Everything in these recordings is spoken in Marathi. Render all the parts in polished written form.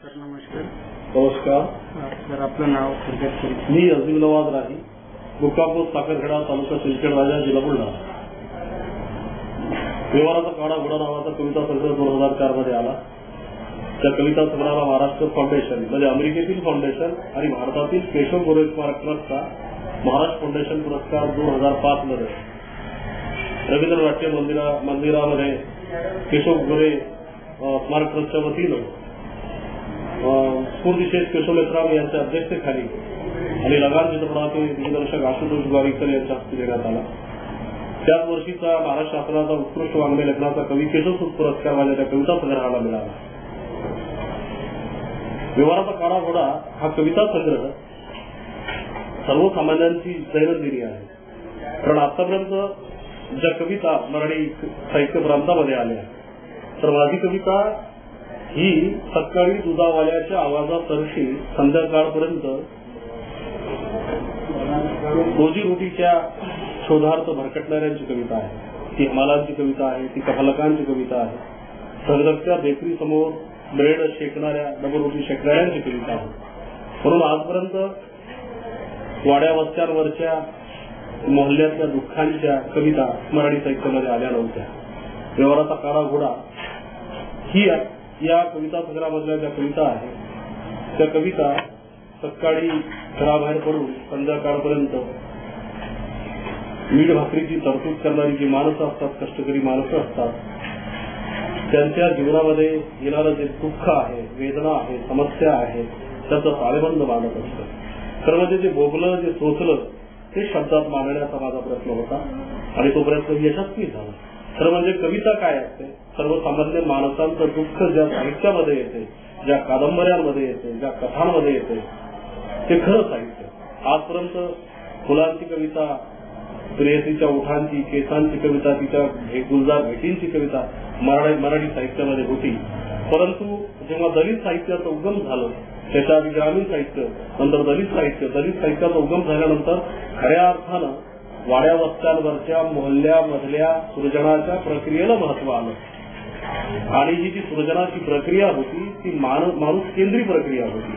सर नमस्कार. नमस्कार सर आपलं नाव थोडक्यात सांगा. मी अजीम नवाज राही, मुक्कामपूर साखरखेडा, तालुका सिंदखेड राजा, जिल्हा बुलढाणा. व्यवहाराचा काळा घोडा नावाचा कविता संग्रह 2004 मध्ये आला. त्या कविता संग्रहाला महाराष्ट्र फाउंडेशन म्हणजे अमेरिकेतील फाउंडेशन आणि भारतातील केशव गोरे स्मारक ट्रस्टचा महाराष्ट्र फाउंडेशन पुरस्कार 2005 मध्ये रवींद्र नाट्य मंदिरामध्ये केशव गोरे स्मारक ट्रस्टच्या वतीनं स्फूर्तिशेष केशव मेश्राम यांच्या अध्यक्षतेखाली आणि लगान चित्रपटाचे दिग्दर्शक आशुतोष गावीकर यांच्या हस्ते देण्यात आला. त्याच वर्षीचा महाराष्ट्र शासनाचा उत्कृष्ट वाङ्मय लेखनाचा कवी केशवसूत पुरस्कार माझ्या त्या कविता संग्रहाला मिळाला. व्यवहाराचा काळा घोडा हा कविता संग्रह सर्वसामान्यांची दैनंदिनी आहे. कारण आतापर्यंत ज्या कविता मराठी साहित्य प्रांतामध्ये आल्या तर माझी कविता ही सकाळी दुधावाल्याच्या आवाजातर्फी संध्याकाळपर्यंत रोजीरोटीच्या शोधार्थ भरकटणाऱ्यांची कविता आहे. ती हमालांची कविता आहे, ती कफलकांची कविता आहे, संघर्षच्या बेकरी समोर ब्रेड शेकणाऱ्या डबरोटी शेकणाऱ्यांची कविता आहे. म्हणून आजपर्यंत वाड्या वस्त्यांवरच्या मोहल्ल्यातल्या दुःखांच्या कविता मराठी साहित्यामध्ये आल्या नव्हत्या. व्यवहाराचा काळा घोडा ही या कविता संग्रहामधल्या ज्या कविता आहेत त्या कविता सकाळी घराबाहेर पडून संध्याकाळपर्यंत मीठ भाकरीची तरतूद करणारी जी माणसं असतात, कष्टकरी माणसं असतात, त्यांच्या जीवनामध्ये येणारं जे दुःख आहे, वेदना आहे, समस्या आहे त्याचं ताळेबंद मांडत असतं. खरं म्हणजे जे भोगलं, जे सोचलं ते शब्दात मांडण्याचा माझा प्रयत्न होता आणि तो प्रयत्न यशस्वी झाला. खरं म्हणजे कविता काय असते, सर्वसामान्य माणसांचं दुःख ज्या साहित्यामध्ये येते, ज्या कादंबऱ्यांमध्ये येते, ज्या कथांमध्ये येते ते खरं साहित्य. आजपर्यंत फुलांची कविता, प्रेयसीच्या ओठांची, केसांची कविता, तिच्या गुलजार भेटींची कविता मराठी साहित्यामध्ये होती. परंतु जेव्हा दलित साहित्याचं उगम झालं, त्याच्या आधी ग्रामीण साहित्य, नंतर दलित साहित्याचा उगम झाल्यानंतर खऱ्या अर्थानं वाड्या वस्त्यांवरच्या मोहल्ल्यामधल्या सृजनाच्या प्रक्रियेला महत्व आलं आणि ही जी सृजनाची प्रक्रिया होती ती माणूस केंद्री प्रक्रिया होती.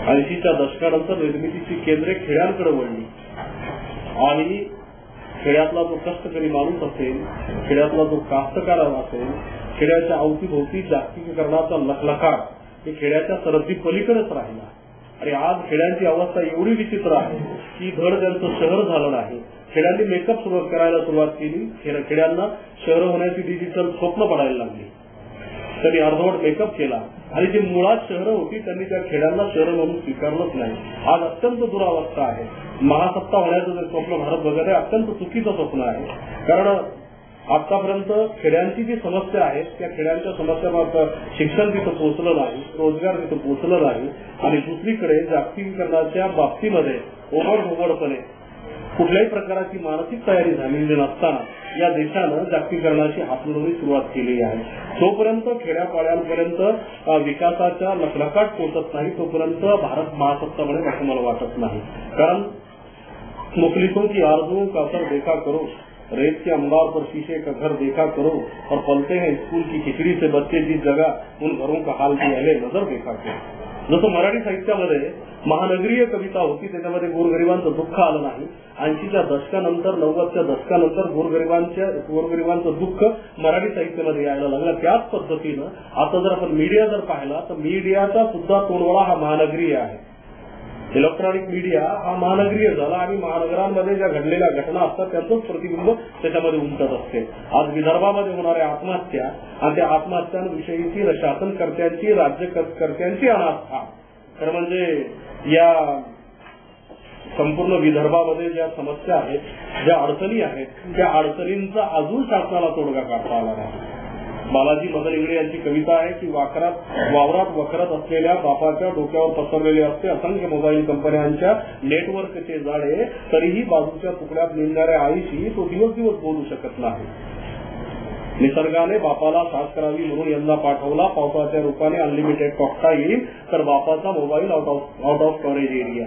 80च्या दशकानंतर निर्मितीची केंद्रे खेड्यांकडे वळली आणि खेड्यातला जो कष्टकरी माणूस असेल, खेड्यातला जो कास्तकार असेल, खेड्याच्या अवतीभोवती जागतिकीकरणाचा लखलखाट हे खेड्याच्या सरहद्दी पलीकडेच राहिला. आणि आज खेड्यांची अवस्था एवढी विचित्र आहे की धड त्यांचं शहर झालं नाही. खेड्यांनी मेकअप करायला सुरुवात केली. खेड्यांना शहर होण्याची डिजिटल स्वप्न पडायला लागली. त्यांनी अर्धवट मेकअप केला आणि जी मुळात शहरं होती त्यांनी त्या खेड्यांना शहरं म्हणून स्वीकारलंच नाही. आज अत्यंत दुरावस्था आहे. महासत्ता होण्याचं जे स्वप्न भारत बघत आहे अत्यंत चुकीचं स्वप्न आहे. कारण आतापर्यंत खेड्यांची जी समस्या आहे त्या खेड्यांच्या समस्या शिक्षण तिथं पोहोचलं नाही, रोजगार तिथं पोहोचलं नाही आणि दुसरीकडे जागतिकीकरणाच्या बाबतीमध्ये ओबडधोबडपणे कुठल्याही प्रकारची मानसिक तयारी झालेली नसताना या देशानं जागतिकीकरणाची हातमिळवणी सुरुवात केली आहे. जोपर्यंत खेड्यापाड्यांपर्यंत विकासाच्या लखलखाट पोहोचत नाही तोपर्यंत भारत महासत्ता बनेल असं मला वाटत नाही. कारण मुखलिसों की आरज़ू का असर देखा करो, रेत के अंबार पर शीशे का घर देखा करो और पलते हैं स्कूल की खिचड़ी से बच्चे जिस जगह उन घरों का हाल भी अहले नजर देखा करो. जसं मराठी साहित्यामध्ये महानगरीय कविता होती त्याच्यामध्ये गोरगरिबांचं दुःख आलं नाही. 80च्या दशकानंतर 90च्या दशकानंतर गोरगरिबांचं दुःख मराठी साहित्यामध्ये यायला लागलं. त्याच पद्धतीनं आता जर आपण मीडिया जर पाहिला तर मीडियाचा सुद्धा तोडवळा हा महानगरीय आहे. इलेक्ट्रॉनिक मीडिया हा महानगरीय झाला आणि महानगरांमध्ये ज्या घडलेल्या घटना असतात त्याचंच प्रतिबिंब त्याच्यामध्ये उमटत असते. आज विदर्भामध्ये होणाऱ्या आत्महत्या आणि त्या आत्महत्यांविषयीची शासनकर्त्यांची, राज्यकर्त्यांची अनास्था, खरं म्हणजे या संपूर्ण विदर्भामध्ये ज्या समस्या आहेत, ज्या अडचणी आहेत, त्या अडचणींचा अजून शासनाला तोडगा काढता आला नाही. बालाजी मदन इंगळे यांची कविता आहे की वावरात वखरत असलेल्या बापाच्या डोक्यावर पसरलेले असते असंख्य मोबाईल कंपन्यांच्या नेटवर्कचे जाळे, तरीही बाजूच्या तुकड्यात निघणाऱ्या आईशी तो दिवस बोलू शकत नाही. निसर्गाने बापाला साथ करावी म्हणून यंदा पाठवला पावसाच्या रूपाने अनलिमिटेड टॉकता येईल तर बापाचा mobile out of storage area.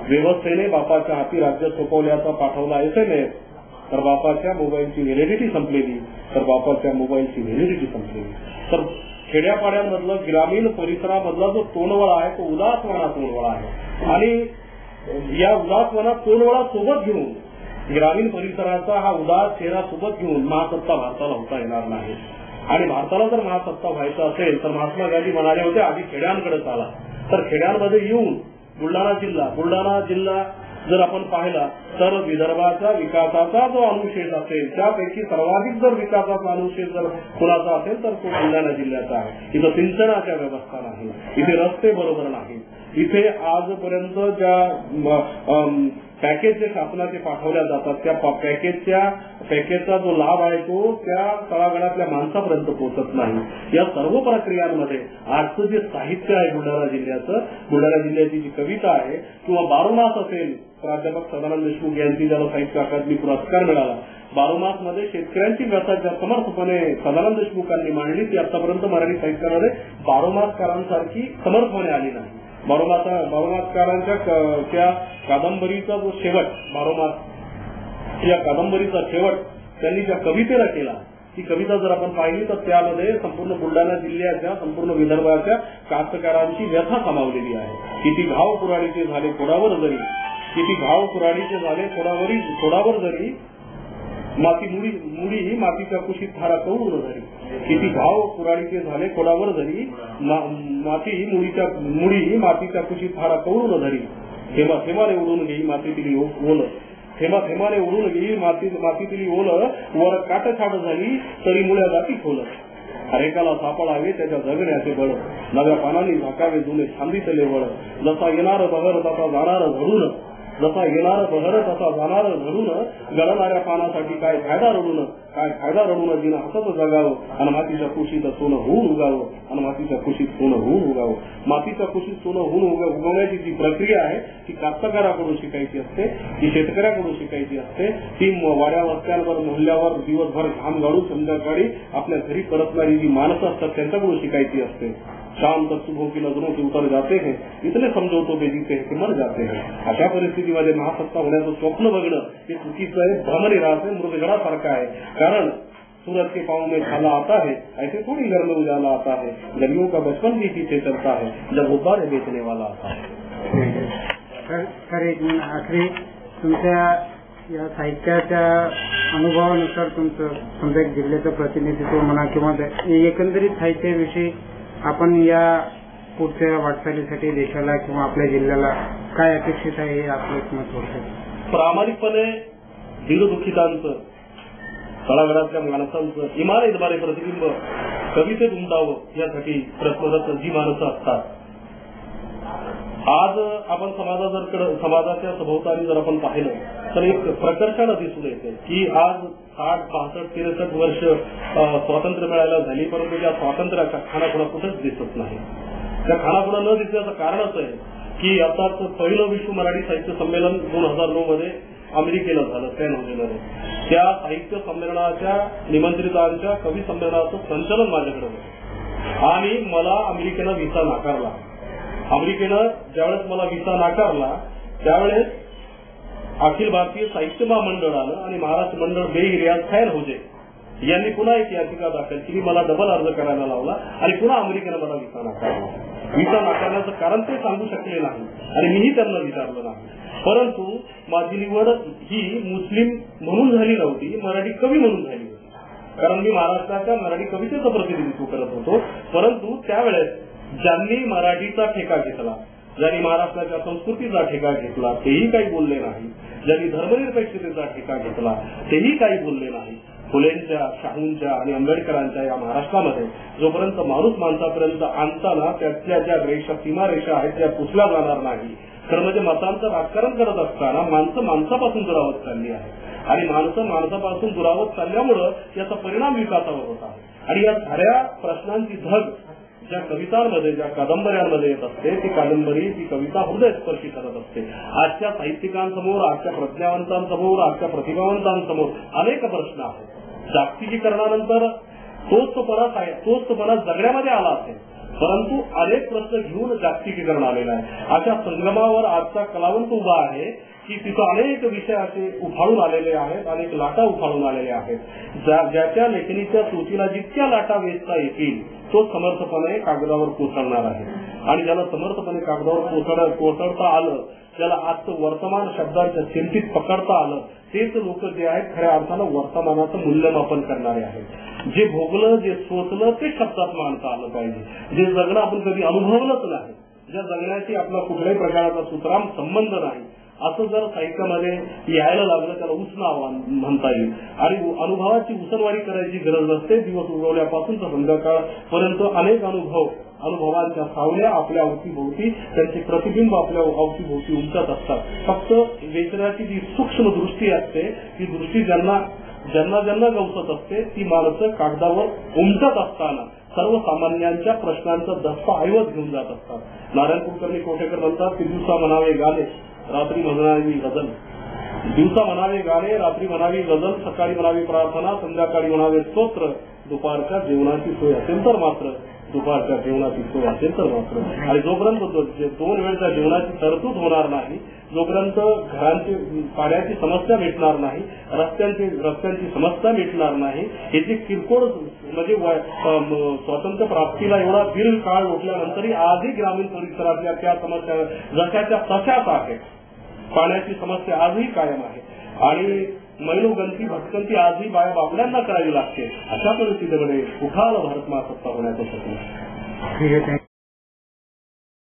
व्यवस्थेने बापाच्या हाती राज्य सोपवल्याचा पाठवला SMS तर बापाच्या मोबाईलची व्हॅलिडिटी संपलेली तर बापाच्या मोबाईलची व्हॅलिडिटी संपलेली. तर खेड्यापाड्यांमधलं ग्रामीण परिसरामधला जो तोंडवळा आहे तो उदासवाना तोंडवळा आहे आणि या उदासवाना तोंडवळा सोबत घेऊन ग्रामीण परिसराचा हा उदास चेहरा सोबत घेऊन महासत्ता भारताला होता येणार नाही. आणि भारताला जर महासत्ता व्हायचं असेल तर महात्मा गांधी म्हणाले होते आधी खेड्यांकडे चाला. तर खेड्यांमध्ये येऊन बुलढाणा जिल्हा जर आपण पाहिला तर विदर्भाच्या विकासाचा जो अनुशेष असेल त्यापैकी सर्वाधिक जर विकासाचा अनुशेष जर कुणाचा असेल तर तो बुलढाणा जिल्ह्याचा आहे. इथं सिंचनाच्या व्यवस्था नाही, इथे रस्ते बरोबर नाही, इथे आजपर्यंत ज्या पॅकेज जे शासनाचे पाठवल्या जातात त्या पॅकेजचा जो लाभ आहे तो त्या तळागाळातल्या माणसापर्यंत पोहोचत नाही. या सर्व प्रक्रियांमध्ये आजचं जे साहित्य आहे बुलढाणा जिल्ह्याची जी कविता आहे किंवा बारोमास असेल, प्राध्यापक सदानंद देशमुख यांची ज्याला साहित्य अकादमी पुरस्कार मिळाला, बारोमास मध्ये शेतकऱ्यांची व्यथा ज्या समर्थपणे सदानंद देशमुखांनी मांडली ती आतापर्यंत मराठी साहित्यामध्ये बारोमासकारांसारखी समर्थपणे आली नाही. बारोमासकारांच्या त्या कादंबरीचा जो शेवट बारोमास या कादंबरीचा शेवट त्यांनी ज्या कवितेला केला ती कविता जर आपण पाहिली तर त्यामध्ये संपूर्ण बुलढाणा जिल्ह्याच्या संपूर्ण विदर्भाच्या कास्तकारांची व्यथा सामावलेली आहे. किती घाव कुऱ्हाडीचे झाले खोडावर जरी, किती घाव कुऱ्हाडीचे झाले खोडावर जरी, माती मुडी ही मातीच्या कुशीत थारा कवळून धरी. किती घाव कुऱ्हाडीचे झाले खोडावर जरी, मुडी ही मातीच्या कुशीत थारा कवळून धरी. थेंबा थेंबाने उडून घेई मातीतील ओल, थेंबा थेंबाने उडून घेई मातीतील ओल, वर काटछाट झाली तरी मुळ्या जाती खोल. हरेकाला सापडावे त्याच्या जगण्याचे बळ, नव्या पानांनी झाकावे जुने छांदीतले वळ. जसा येणार बहर तसा जाणार घडून, जसा येणार बहर तसा जाणार घडून, गळणाऱ्या पानासाठी काय फायदा रडून जिनं हसत जगावं आणि मातीच्या कुशीत सोनं होऊन उगावं, आणि मातीच्या कुशीत सोनं होऊन उगावं. मातीच्या कुशीत सोनं होऊन उगवण्याची जी प्रक्रिया आहे ती कास्तकाराकडून शिकायची असते, ती शेतकऱ्याकडून शिकायची असते, ती वाड्या वस्त्यांवर मोहल्ल्यावर दिवसभर घाम गाळून संध्याकाळी आपल्या घरी परतणारी जी माणसं असतात त्यांच्याकडून शिकायची असते. शाम तक सुबह की नजरों से उतर जाते हैं, इतने समझो तो बेजीते हैं कि मर जाते हैं. अशा परिस्थितीमध्ये महासत्ता होण्याचं स्वप्न बघणं हे चुकीचं आहे, भ्रमनिरास आहे, मृगजळासारखं आहे. कारण सूरज के पाँव में छाला आता है, ऐसे थोड़ी घर में उजाला आता है, गलियों का बचपन भी पीछे चलता है, जब गुब्बारे बेचने वाला आता है. तर एक आखरी तुमच्या या साहित्याच्या अनुभवानुसार तुमचं समजा एक जिल्ह्याचं प्रतिनिधित्व म्हणा किंवा एकंदरीत साहित्याविषयी आपण या पुढच्या वाटचालीसाठी देशाला किंवा आपल्या जिल्ह्याला काय अपेक्षित आहे हे आपलं एक मत होतं. प्रामाणिकपणे दीनदुःखितांचं, तळागाळातल्या माणसांचं इमारतीद्वारे प्रतिबिंब कवितेत उमटावं यासाठी प्रयत्नरत जी माणसं असतात. आज आपण समाजाच्या सभोवताली जर आपण पाहिलं तर एक प्रकर्षानं दिसून येते की आज 60, 65, 63 वर्ष स्वातंत्र्य मिळायला झाली, परंतु त्या स्वातंत्र्याच्या खानाखुणा कुठंच दिसत नाही. त्या खानाखुणा न दिसण्याचं कारणच आहे की आताच पहिलं विश्व मराठी साहित्य संमेलन 2009 मध्ये अमेरिकेला झालं, सॅन होजेमध्ये. त्या साहित्य संमेलनाच्या निमंत्रितांच्या कवी संमेलनाचं संचलन माझ्याकडे होतं आणि मला अमेरिकेनं व्हिसा नाकारला. अमेरिकेनं ज्यावेळेस मला व्हिसा नाकारला त्यावेळेस अखिल भारतीय साहित्य महामंडळानं आणि महाराष्ट्र मंडळ बे-रियाज सॅन होजे यांनी पुन्हा एक याचिका दाखल केली, मला डबल अर्ज करायला लावला आणि पुन्हा अमेरिकेनं मला व्हिसा नाकारला. व्हिसा नाकारण्याचं कारण ते सांगू शकले नाही आणि मीही त्यांना विचारलं नाही. परंतु माझी निवड ही मुस्लिम म्हणून झाली नव्हती, मराठी कवी म्हणून झाली होती. कारण मी महाराष्ट्राच्या मराठी कवितेचं प्रतिनिधित्व करत होतो. परंतु त्यावेळेस ज्यांनी मराठीचा ठेका घेतला, ज्यांनी महाराष्ट्राच्या संस्कृतीचा ठेका घेतला तेही काही बोलले नाही, ज्यांनी धर्मनिरपेक्षतेचा ठेका घेतला तेही काही बोलले नाही. फुलेंच्या, शाहूंच्या आणि आंबेडकरांच्या या महाराष्ट्रामध्ये जोपर्यंत माणूस माणसापर्यंत आणताना त्यातल्या ज्या सीमारेषा आहेत त्या पुसल्या जाणार नाही, तर म्हणजे मतांचं राजकारण करत असताना माणसं माणसापासून दुरावत चालली आहे आणि माणसं माणसापासून दुरावत चालल्यामुळं याचा परिणाम विकासावर होत आहे. आणि या साऱ्या प्रश्नांची धग ज्या कवितांमध्ये, ज्या कादंबऱ्यांमध्ये येत असते ती कादंबरी, ती कविता हृदयस्पर्शी करत असते. आजच्या साहित्यिकांसमोर, आजच्या प्रज्ञावंतांसमोर, आजच्या प्रतिभावंतांसमोर अनेक प्रश्न आहेत. जागतिकीकरणानंतर तोचपणा जगण्यामध्ये आला असेल, परंतु अनेक प्रश्न घेऊन जागतिकीकरण आलेलं आहे. अशा संगमावर आजचा कलावंत उभा आहे की तिथं अनेक विषय असे उफाळून आलेले आहेत, अनेक लाटा उफाळून आलेल्या आहेत. ज्याच्या लेखणीच्या चोचीला जितक्या लाटा वेचता येतील तो समर्थपणे कागदावर कोसळणार आहे. आणि ज्याला समर्थपणे कागदावर कोसळता आलं, ज्याला आजचं वर्तमान शब्दांच्या चिंतीत पकडता आलं, तेच लोक जे आहेत खऱ्या अर्थानं वर्तमानाचं मूल्यमापन करणारे आहेत. जे भोगलं, जे सोचलं ते शब्दात मांडता आलं पाहिजे. जे जगणं आपण कधी अनुभवलंच नाही, ज्या जगण्याची आपला कुठल्याही प्रकारचा सुतराम संबंध नाही, असं जर साहित्यामध्ये यायला लागलं त्याला उसण म्हणता येईल. आणि अनुभवाची उसणवाडी करायची गरज नसते. दिवस उगवल्यापासून तर संध्याकाळपर्यंत अनेक अनुभवांच्या सावल्या आपल्या अवतीभोवती, त्यांचे प्रतिबिंब आपल्या अवतीभोवती उमटत असतात. फक्त वेचण्याची जी सूक्ष्म दृष्टी असते, ती दृष्टी ज्यांना गवसत असते, ती माणसं कागदावर उमटत असताना सर्वसामान्यांच्या प्रश्नांचा दस्तऐवज घेऊन जात असतात. नारायण कुलकर्णी कोठेकर म्हणतात की दिवसा म्हणावे गाणे, रात्री म्हणावी गझल. दिवसा म्हणावे गाणे, रात्री म्हणावी गझल, सकाळी म्हणावी प्रार्थना, संध्याकाळी म्हणावे स्तोत्र, दुपारच्या जेवणाची सोय असेल तर मात्र आणि जोपर्यंत 2 वेळच्या जेवणाची तरतूद होणार नाही, जोपर्यंत घरांची पाण्याची समस्या मिटणार नाही, रस्त्यांची समस्या मिटणार नाही, हे जे किरकोळ म्हणजे स्वातंत्र्य प्राप्तीला एवढा दीर्घ काळ लोटल्यानंतरही आजही ग्रामीण परिसरातल्या त्या समस्या जशाच्या तशाच आहेत. पाण्याची समस्या आजही कायम आहे आणि मैलोगंती भटकंती आजही बाया बापड्यांना करावी लागते. अशा परिस्थितीमध्ये उठाल भारत महासत्ता होण्याचं स्वप्न.